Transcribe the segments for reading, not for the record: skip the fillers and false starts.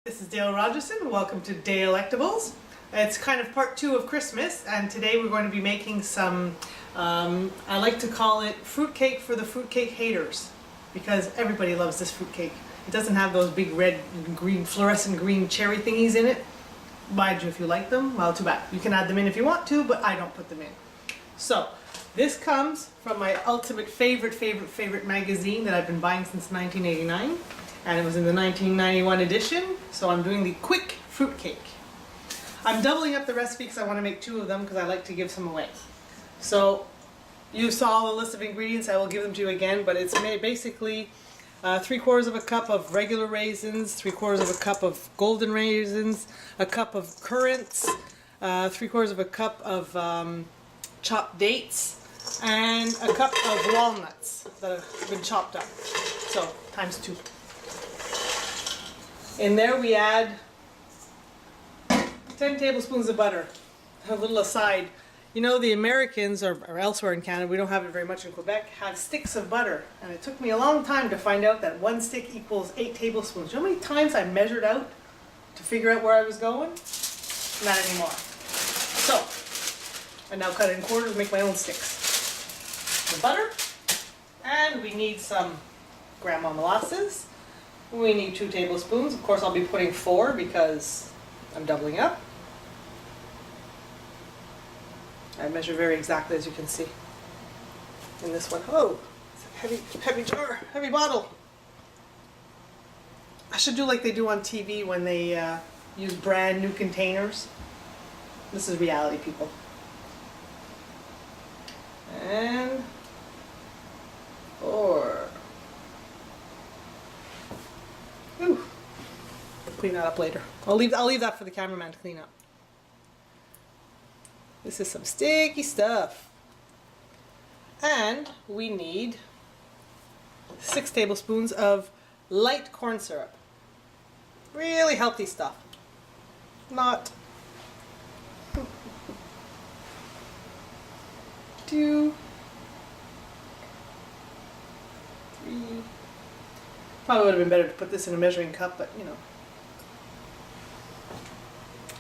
This is Dale Rogerson. Welcome to Dalectables. It's kind of part 2 of Christmas, and today we're going to be making some, I like to call it fruitcake for the fruitcake haters, because everybody loves this fruitcake. It doesn't have those big red and green, fluorescent green cherry thingies in it. Mind you, if you like them, well, too bad. You can add them in if you want to, but I don't put them in. So, this comes from my ultimate favorite magazine that I've been buying since 1989. And it was in the 1991 edition, so I'm doing the quick fruitcake. I'm doubling up the recipe because I want to make 2 of them because I like to give some away. So you saw the list of ingredients, I will give them to you again, but it's basically 3/4 of a cup of regular raisins, 3/4 of a cup of golden raisins, a cup of currants, 3/4 of a cup of chopped dates, and a cup of walnuts that have been chopped up. So times 2. In there we add 10 tablespoons of butter. A little aside, you know, the Americans, or elsewhere in Canada, we don't have it very much in Quebec, have sticks of butter. And it took me a long time to find out that 1 stick equals 8 tablespoons. You know how many times I measured out to figure out where I was going? Not anymore. So, I now cut it in quarters, make my own sticks. The butter, and we need some grandma molasses. We need 2 tablespoons. Of course, I'll be putting 4 because I'm doubling up. I measure very exactly, as you can see in this one. Oh, it's a heavy jar, heavy bottle. I should do like they do on TV when they use brand new containers. This is reality, people. And 4. Ooh. Clean that up later. I'll leave that for the cameraman to clean up. This is some sticky stuff. And we need 6 tablespoons of light corn syrup. Really healthy stuff. Not 2, 3. Probably would have been better to put this in a measuring cup, but you know,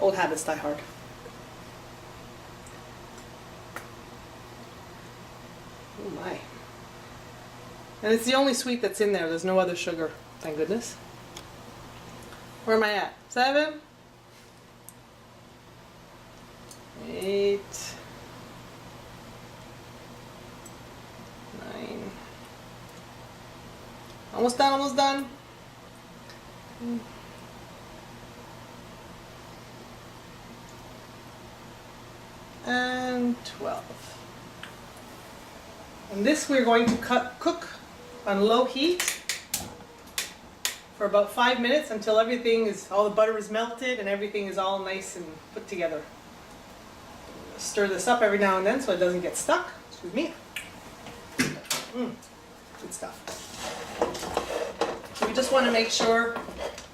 old habits die hard. Oh my. And it's the only sweet that's in there. There's no other sugar, thank goodness. Where am I at? 7, 8, 9. Almost done, almost done. And 12. And this we're going to cook on low heat for about 5 minutes until all the butter is melted and everything is all nice and put together. Stir this up every now and then so it doesn't get stuck. Excuse me. Good stuff. So we just want to make sure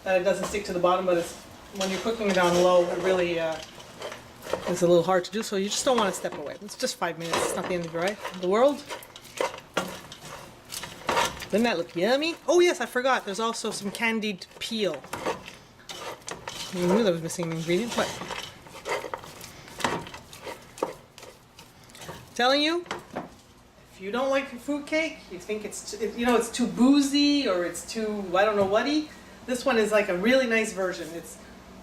that it doesn't stick to the bottom, but when you're cooking it on low, it really is a little hard to do, so you just don't want to step away. It's just 5 minutes. It's not the end of the world. Doesn't that look yummy? Oh yes, I forgot. There's also some candied peel. I knew that was missing an ingredient, but I'm telling you, if you don't like fruitcake, you think it's too boozy or it's too I don't know whaty, this one is like a really nice version. It's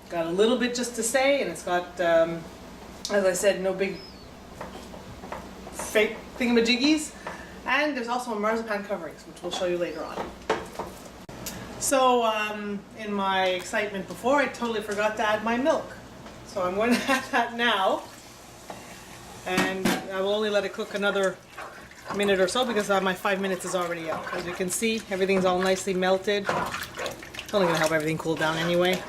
got a little bit just to say, and it's got, as I said, no big fake thingamajiggies. And there's also marzipan coverings, which we'll show you later on. So, in my excitement before, I totally forgot to add my milk. So I'm going to add that now. And I will only let it cook another minute or so because my 5 minutes is already up. As you can see, everything's all nicely melted. It's only going to help everything cool down anyway.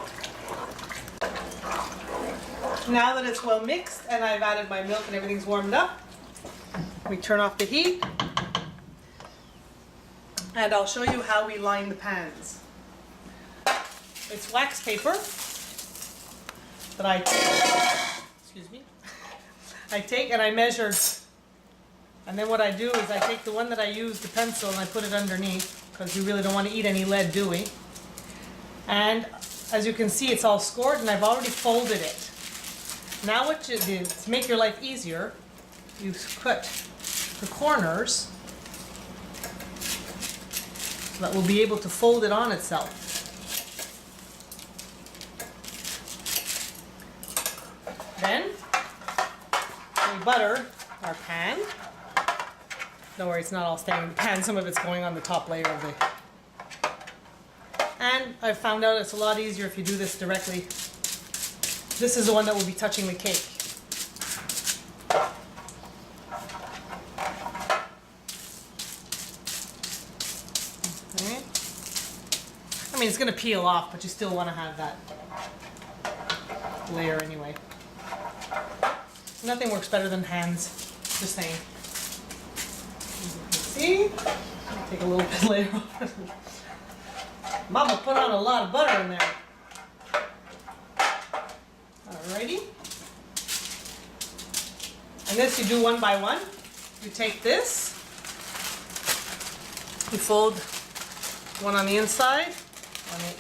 Now that it's well mixed and I've added my milk and everything's warmed up, we turn off the heat. And I'll show you how we line the pans. It's wax paper that I take and I measure. And then what I do is I take the one that I use, the pencil, and I put it underneath because we really don't want to eat any lead, do we? And as you can see, it's all scored and I've already folded it. Now what you do, to make your life easier, you cut the corners so that we'll be able to fold it on itself. Then we butter our pan. Don't worry, it's not all staying in the pan. Some of it's going on the top layer of the... And I found out it's a lot easier if you do this directly. This is the one that will be touching the cake. Okay. I mean, it's going to peel off, but you still want to have that layer anyway. Nothing works better than hands, just saying. See? Take a little bit layer off. Mama put on a lot of butter in there. Alrighty. And this you do one by one. You take this, you fold one on the inside, and on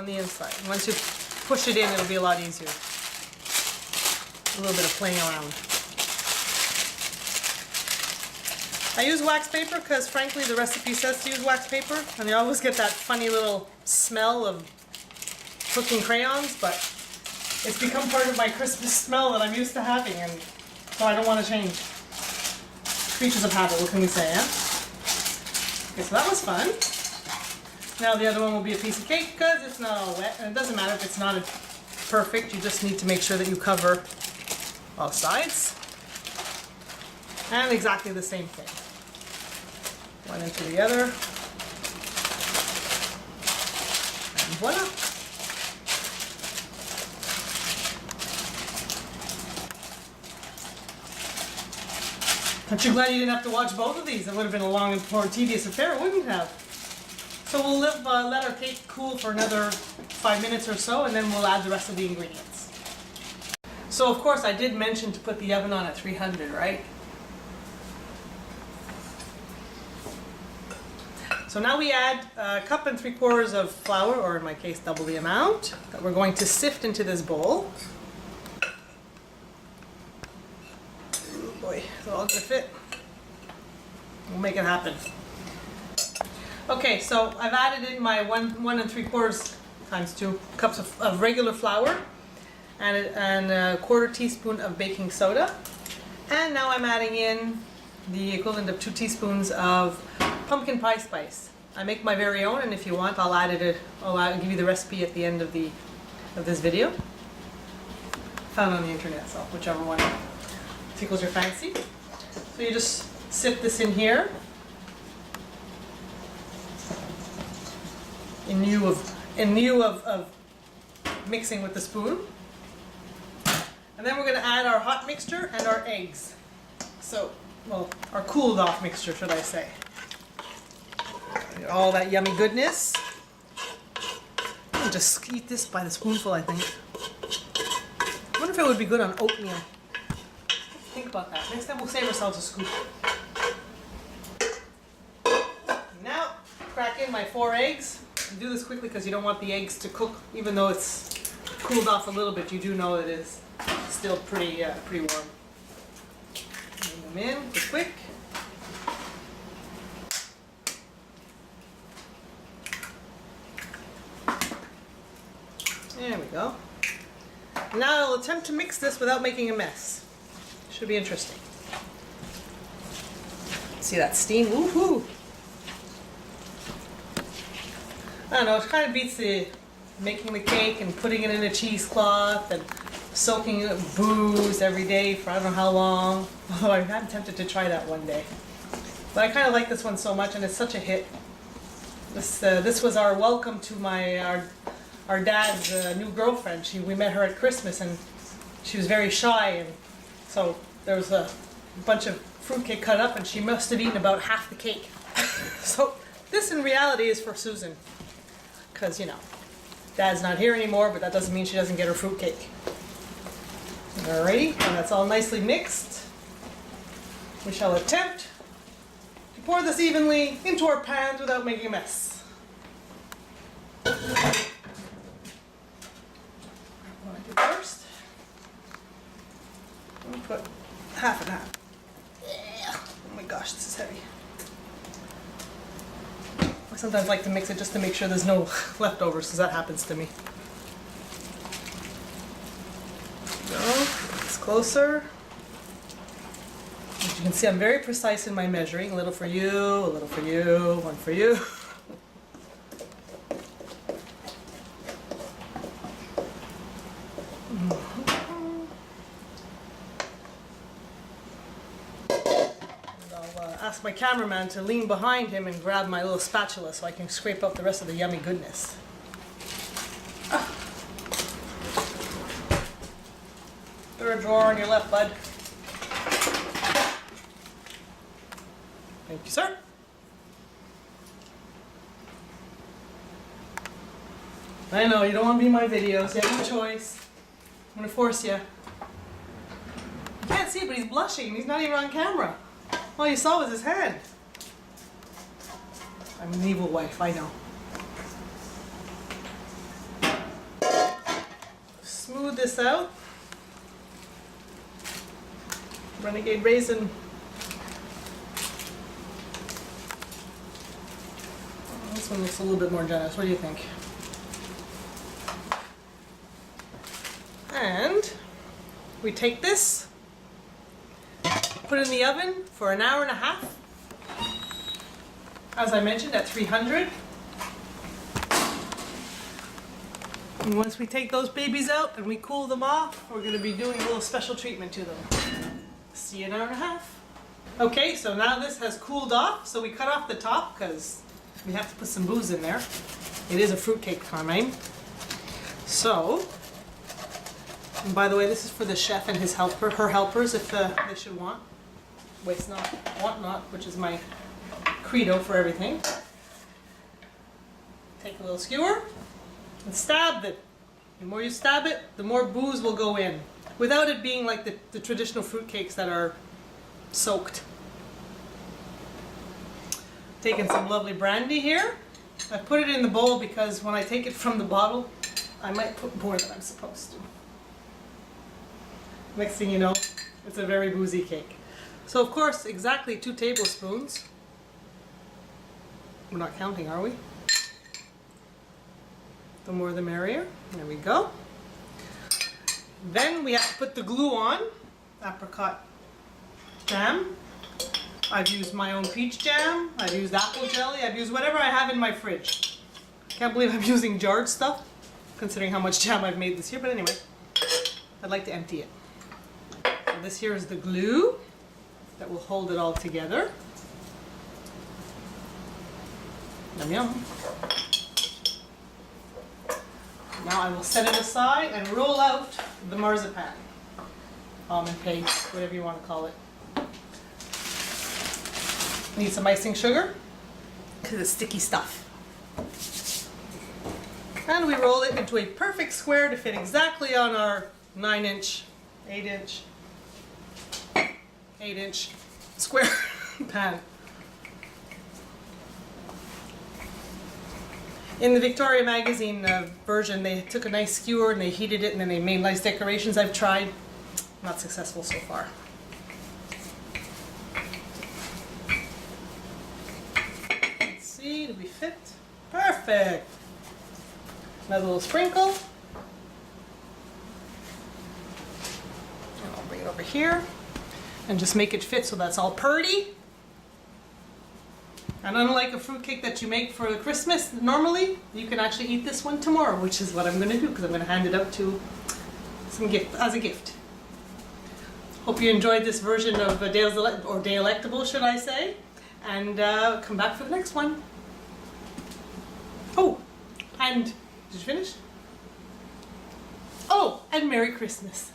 the inside. And once you push it in, it'll be a lot easier. A little bit of playing around. I use wax paper because frankly the recipe says to use wax paper and you always get that funny little smell of cooking crayons, but it's become part of my Christmas smell that I'm used to having, and so I don't want to change. Creatures of habit, what can we say, eh? Okay, so that was fun. Now the other one will be a piece of cake because it's not all wet, and it doesn't matter if it's not perfect, you just need to make sure that you cover all sides. And exactly the same thing. One into the other. And voila. Aren't you glad you didn't have to watch both of these? It would have been a long and more tedious affair, wouldn't it have? So we'll let our cake cool for another 5 minutes or so, and then we'll add the rest of the ingredients. So of course I did mention to put the oven on at 300, right? So now we add a cup and 3/4 of flour, or in my case double the amount, that we're going to sift into this bowl. Oh boy, is it all gonna fit? We'll make it happen. Okay, so I've added in my 1 3/4 times 2 cups of regular flour and a 1/4 teaspoon of baking soda. And now I'm adding in the equivalent of 2 teaspoons of pumpkin pie spice. I make my very own, and if you want, I'll give you the recipe at the end of this video. Found on the internet, so whichever one tickles your fancy. So you just sip this in here, in lieu of mixing with the spoon. And then we're going to add our hot mixture and our eggs. So, well, our cooled off mixture, should I say. All that yummy goodness. I'll just eat this by the spoonful, I think. I wonder if it would be good on oatmeal. Think about that. Next time we'll save ourselves a scoop. Now, crack in my 4 eggs. Do this quickly because you don't want the eggs to cook, even though it's cooled off a little bit. You do know it is still pretty warm. Bring them in quick. There we go. Now I'll attempt to mix this without making a mess. Should be interesting. See that steam? Woohoo! I don't know, it kind of beats the making the cake and putting it in a cheesecloth and soaking it in booze every day for I don't know how long. Although I'm tempted to try that one day. But I kind of like this one so much, and it's such a hit. This was our welcome to our dad's new girlfriend. We met her at Christmas, and she was very shy, and so there was a bunch of fruitcake cut up, and she must have eaten about half the cake. So this in reality is for Susan. Because, you know, Dad's not here anymore, but that doesn't mean she doesn't get her fruitcake. Alrighty, and that's all nicely mixed. We shall attempt to pour this evenly into our pans without making a mess. What I do first, let me put half and half. Oh my gosh, this is heavy. I sometimes like to mix it just to make sure there's no leftovers, because that happens to me. There we go. It's closer. As you can see, I'm very precise in my measuring. A little for you, a little for you, one for you. Ask my cameraman to lean behind him and grab my little spatula so I can scrape up the rest of the yummy goodness. Third drawer on your left, bud. Thank you, sir. I know, you don't want to be in my videos. You have no choice. I'm going to force you. You can't see it, but he's blushing. He's not even on camera. All you saw was his hand. I'm an evil wife, I know. Smooth this out. Renegade raisin. This one looks a little bit more generous. What do you think? And we take this, put it in the oven for an hour and a half. As I mentioned, at 300. And once we take those babies out and we cool them off, we're going to be doing a little special treatment to them. See you in an hour and a half. Okay, so now this has cooled off, so we cut off the top because we have to put some booze in there. It is a fruitcake carmine. So, and by the way, this is for the chef and his helper, her helpers, if they should want. Waste not, want not, which is my credo for everything. Take a little skewer and stab it. The more you stab it, the more booze will go in, without it being like the traditional fruitcakes that are soaked. Taking some lovely brandy here. I put it in the bowl because when I take it from the bottle, I might put more than I'm supposed to. Next thing you know, it's a very boozy cake. So of course, exactly 2 tablespoons. We're not counting, are we? The more the merrier. There we go. Then we have to put the glue on. Apricot jam. I've used my own peach jam. I've used apple jelly. I've used whatever I have in my fridge. Can't believe I'm using jarred stuff, considering how much jam I've made this year. But anyway, I'd like to empty it. So this here is the glue that will hold it all together. Yum yum. Now I will set it aside and roll out the marzipan. Almond paste, whatever you want to call it. Need some icing sugar because it's sticky stuff. And we roll it into a perfect square to fit exactly on our 9-inch, 8-inch, 8-inch square pan. In the Victoria magazine version, they took a nice skewer and they heated it and then they made nice decorations. I've tried, not successful so far. Let's see, do we fit? Perfect! Another little sprinkle. And I'll bring it over here and just make it fit so that's all purty. And unlike a fruitcake that you make for Christmas normally, you can actually eat this one tomorrow, which is what I'm going to do because I'm going to hand it out to some gift as a gift. Hope you enjoyed this version of Dalectables, should I say, and come back for the next one. Oh, and did you finish? Oh, and Merry Christmas.